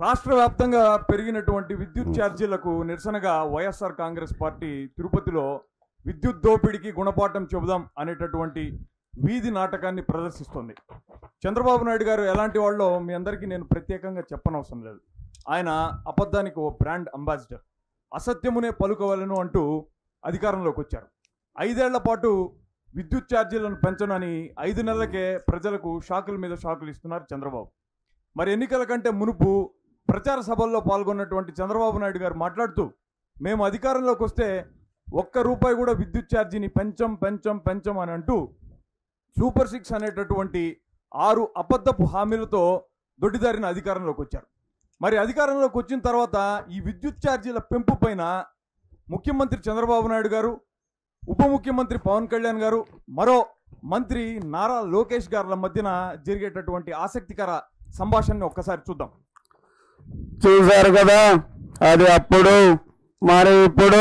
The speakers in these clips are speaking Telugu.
రాష్ట్ర వ్యాప్తంగా పెరిగినటువంటి విద్యుత్ ఛార్జీలకు నిరసనగా వైఎస్ఆర్ కాంగ్రెస్ పార్టీ తిరుపతిలో విద్యుత్ దోపిడీకి గుణపాఠం చెబుదాం అనేటటువంటి వీధి నాటకాన్ని ప్రదర్శిస్తోంది. చంద్రబాబు నాయుడు గారు ఎలాంటి వాళ్ళో మీ అందరికీ నేను ప్రత్యేకంగా చెప్పనవసరం లేదు. ఆయన అబద్ధానికి ఓ బ్రాండ్ అంబాసిడర్. అసత్యమునే పలుకోవాలను అంటూ అధికారంలోకి వచ్చారు. 5 ఏళ్ల పాటు విద్యుత్ ఛార్జీలను పెంచనని 5 నెలలకే ప్రజలకు షాకుల మీద షాకులు ఇస్తున్నారు చంద్రబాబు. మరి ఎన్నికల కంటే మునుపు ప్రచార సభల్లో పాల్గొన్నటువంటి చంద్రబాబు నాయుడు గారు మాట్లాడుతూ, మేము అధికారంలోకి వస్తే ₹1 కూడా విద్యుత్ ఛార్జీని పెంచం అని అంటూ సూపర్ 6 అనేటటువంటి 6 అబద్ధపు హామీలతో దొడ్డిదారిన అధికారంలోకి వచ్చారు. మరి అధికారంలోకి వచ్చిన తర్వాత ఈ విద్యుత్ ఛార్జీల పెంపు పైన ముఖ్యమంత్రి చంద్రబాబు నాయుడు గారు, ఉప ముఖ్యమంత్రి పవన్ కళ్యాణ్ గారు, మరో మంత్రి నారా లోకేష్ గారుల మధ్యన జరిగేటటువంటి ఆసక్తికర సంభాషణని ఒక్కసారి చూద్దాం. చూశారు కదా, అది అప్పుడు. మరి ఇప్పుడు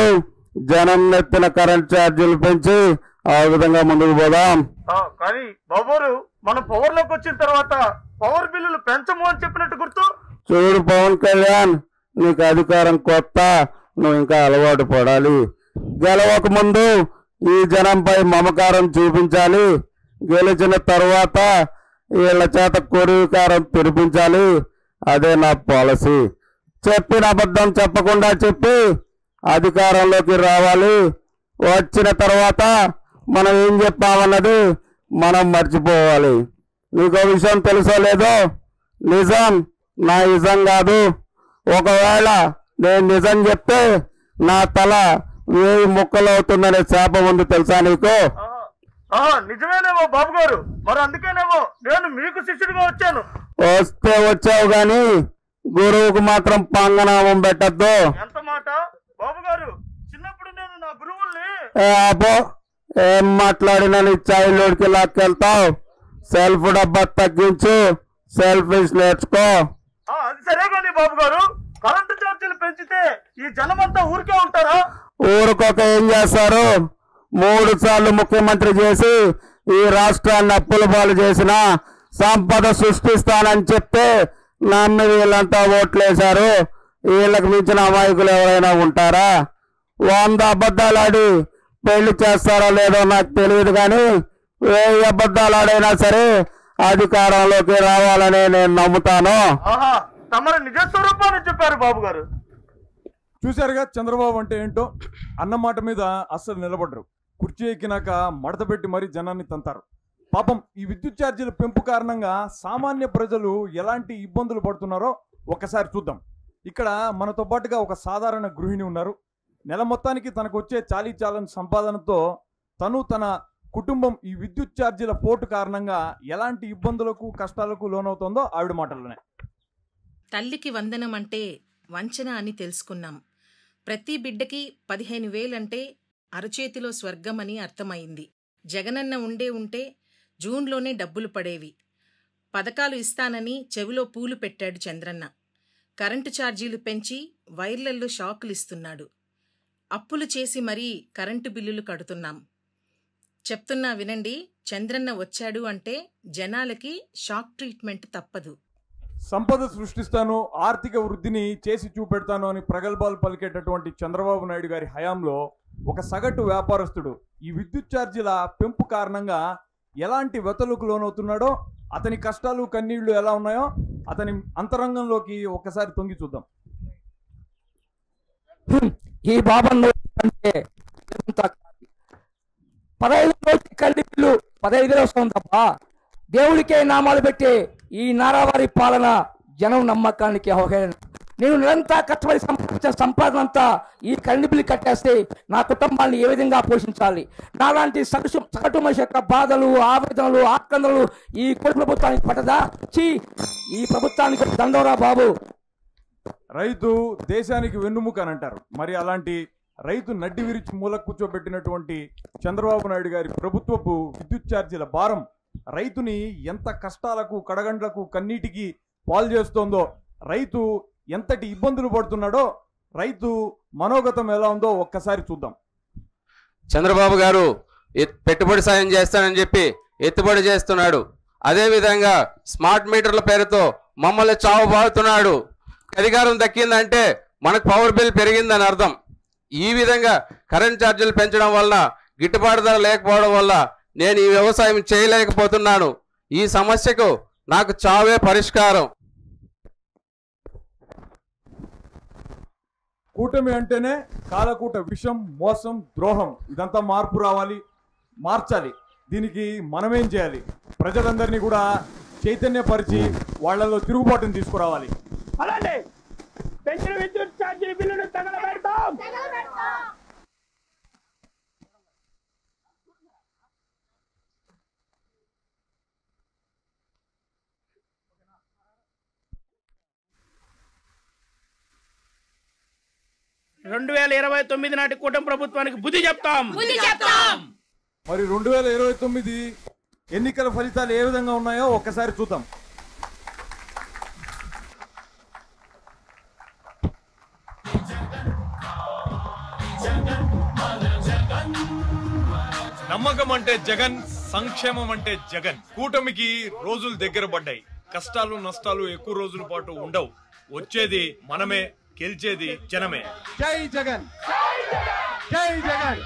జనం నెత్తిన కరెంట్ ఛార్జీలు పెంచి ఆ విధంగా ముందుకు పోదాం. కానీ బాబోరు, మనం పవర్ లోకి వచ్చిన తర్వాత పవర్ బిల్లులు పెంచము అని చెప్పినట్టు గుర్తు. చూడు పవన్ కళ్యాణ్, నీకు అధికారం కొత్త, నువ్వు ఇంకా అలవాటు పడాలి. గెలవక ముందు ఈ జనంపై మమకారం చూపించాలి. గెలిచిన తర్వాత వీళ్ళ చేత కొరివికారం తెరిపించాలి. అదే నా పాలసీ. చెప్పిన అబద్ధం చెప్పకుండా చెప్పి అధికారంలోకి రావాలి. వచ్చిన తర్వాత మనం ఏం చెప్పామన్నది మనం మర్చిపోవాలి. నీకో విషయం తెలుసో లేదో, నిజం నా ఇజం కాదు. ఒకవేళ నేను నిజం చెప్తే నా తల 1000 ముక్కలు అవుతుందనే శాపం ఉంది, తెలుసా నీకు? నిజమేనేమో బాబు గారు, మరి అందుకేనేమో నేను మీకు శిష్యుడిగా వచ్చాను. వస్తే వచ్చావు గాని గురువుకు మాత్రం పంగనామం పెట్టద్దు. ఎంత మాట బాబు గారు, చిన్నప్పుడు నేను నా గురువుల్ని. అబ్బో, ఏం మాట్లాడినా నీ చైల్డ్హుడ్కి లాక్కెళ్తావు. సెల్ఫ్ డబ్బా తగ్గించు, సెల్ఫిష్ నేర్చుకో. అది సరే కానీ బాబు గారు, కరెంటు ఛార్జీలు పెంచితే ఈ జనమంతా ఊరికే ఉంటారా? ఊరుకోక ఏం చేస్తారు? 3 సార్లు ముఖ్యమంత్రి చేసి ఈ రాష్ట్రాన్ని అప్పుల పాలు చేసిన, సంపద సృష్టిస్తానని చెప్తే నమ్మి వీళ్ళంతా ఓట్లేశారు. వీళ్ళకి మించిన అమాయకులు ఎవరైనా ఉంటారా? 100 అబద్ధాలు ఆడి పెళ్లి చేస్తారో లేదో నాకు తెలియదు, కానీ 1000 అబద్ధాలు ఆడైనా సరే అధికారంలోకి రావాలని నేను నమ్ముతాను. తమరు నిజ స్వరూపాన్ని చెప్పారు బాబు గారు. చూశారుగా చంద్రబాబు అంటే ఏంటో. అన్నమాట మీద అస్సలు నిలబడరు. కుర్చీ ఎక్కినాక మడత పెట్టి మరీ జనాన్ని తంతారు. పాపం ఈ విద్యుత్ ఛార్జీల పెంపు కారణంగా సామాన్య ప్రజలు ఎలాంటి ఇబ్బందులు పడుతున్నారో ఒక్కసారి చూద్దాం. ఇక్కడ మనతో పాటుగా ఒక సాధారణ గృహిణి ఉన్నారు. నెల మొత్తానికి తనకు వచ్చే చాలీచాలని సంపాదనతో తన కుటుంబం ఈ విద్యుత్ ఛార్జీల పోటు కారణంగా ఎలాంటి ఇబ్బందులకు కష్టాలకు లోనవుతుందో ఆవిడ మాటల్లోనే. తల్లికి వందనం అంటే వంచన అని తెలుసుకున్నాం. ప్రతి బిడ్డకి 15,000 అంటే అరచేతిలో స్వర్గం అని అర్థమైంది. జగనన్న ఉంటే జూన్లోనే డబ్బులు పడేవి. పథకాలు ఇస్తానని చెవిలో పూలు పెట్టాడు చంద్రన్న. కరెంటు ఛార్జీలు పెంచి వైర్లల్లో షాకులు ఇస్తున్నాడు. అప్పులు చేసి మరీ కరెంటు బిల్లులు కడుతున్నాం. చెప్తున్నా వినండి, చంద్రన్న వచ్చాడు అంటే జనాలకి షాక్ ట్రీట్మెంట్ తప్పదు. సంపద సృష్టిస్తాను, ఆర్థిక వృద్ధిని చేసి చూపెడతాను అని ప్రగల్భాలు పలికేటటువంటి చంద్రబాబు నాయుడు గారి హయాంలో ఒక సగటు వ్యాపారస్తుడు ఈ విద్యుత్ ఛార్జీల పెంపు కారణంగా ఎలాంటి వ్యతలకు లోనవుతున్నాడో, అతని కష్టాలు కన్నీళ్లు ఎలా ఉన్నాయో అతని అంతరంగంలోకి ఒక్కసారి తొంగి చూద్దాం. ఈ బాబన్ను అంటే 15 రోజులు కరెంటు బిల్లు 15,000 వస్తుంది తప్ప దేవుడికే నామాలు పెట్టి ఈ నారావారి పాలన జనం నమ్మకానికి అవహేళన. నేను నిరంతరం కష్టపడి సంపాదించిన సంపాదన అంతా ఈ కరెంటు బిల్లు కట్టేస్తే నా కుటుంబాన్ని ఏ విధంగా పోషించాలి? నాలాంటి సగటు మనిషి యొక్క బాధలు, ఆవేదనలు, ఆక్రందనలు ఈ కోటి ప్రభుత్వానికి పట్టదా? ఈ ప్రభుత్వానికి దండోరా బాబు. రైతు దేశానికి వెన్నుముక అని అంటారు. మరి అలాంటి రైతు నడ్డి విరిచి మూల కూర్చోబెట్టినటువంటి చంద్రబాబు నాయుడు గారి ప్రభుత్వపు విద్యుత్ ఛార్జీల భారం రైతుని ఎంత కష్టాలకు, కడగండ్లకు, కన్నీటికి పాలు చేస్తోందో, రైతు ఎంతటి ఇబ్బందులు పడుతున్నాడో, రైతు మనోగతం ఎలా ఉందో ఒక్కసారి చూద్దాం. చంద్రబాబు గారు పెట్టుబడి సాయం చేస్తానని చెప్పి ఎత్తుబడి చేస్తున్నాడు. అదేవిధంగా స్మార్ట్ మీటర్ల పేరుతో మమ్మల్ని చావుబారుతున్నాడు. అధికారం దక్కిందంటే మనకు పవర్ బిల్ పెరిగిందని అర్థం. ఈ విధంగా కరెంట్ ఛార్జీలు పెంచడం వల్ల, గిట్టుబాటు ధర లేకపోవడం వల్ల నేను ఈ వ్యవసాయం చేయలేకపోతున్నాను. ఈ సమస్యకు నాకు చావే పరిష్కారం. కూటమి అంటేనే కాలకూట విషం, మోసం, ద్రోహం. ఇదంతా మార్పు రావాలి, మార్చాలి. దీనికి మనమేం చేయాలి? ప్రజలందరినీ కూడా చైతన్యపరిచి వాళ్ళలో తిరుగుబాటును తీసుకురావాలి. అలానే పెంచిన విద్యుత్ ఛార్జీల బిల్లును తగలబెడతాం. రెండు 2029 నాటి కూటమి ప్రభుత్వానికి బుద్ధి చెప్తాం. మరి 2029 ఎన్నికల ఫలితాలు ఏ విధంగా ఉన్నాయో ఒక్కసారి చూద్దాం. నమ్మకం అంటే జగన్, సంక్షేమం అంటే జగన్. కూటమికి రోజులు దగ్గర పడ్డాయి. కష్టాలు నష్టాలు ఎక్కువ రోజుల పాటు ఉండవు. వచ్చేది మనమే, గెలిచేది జనమే. జై జగన్, జై జగన్.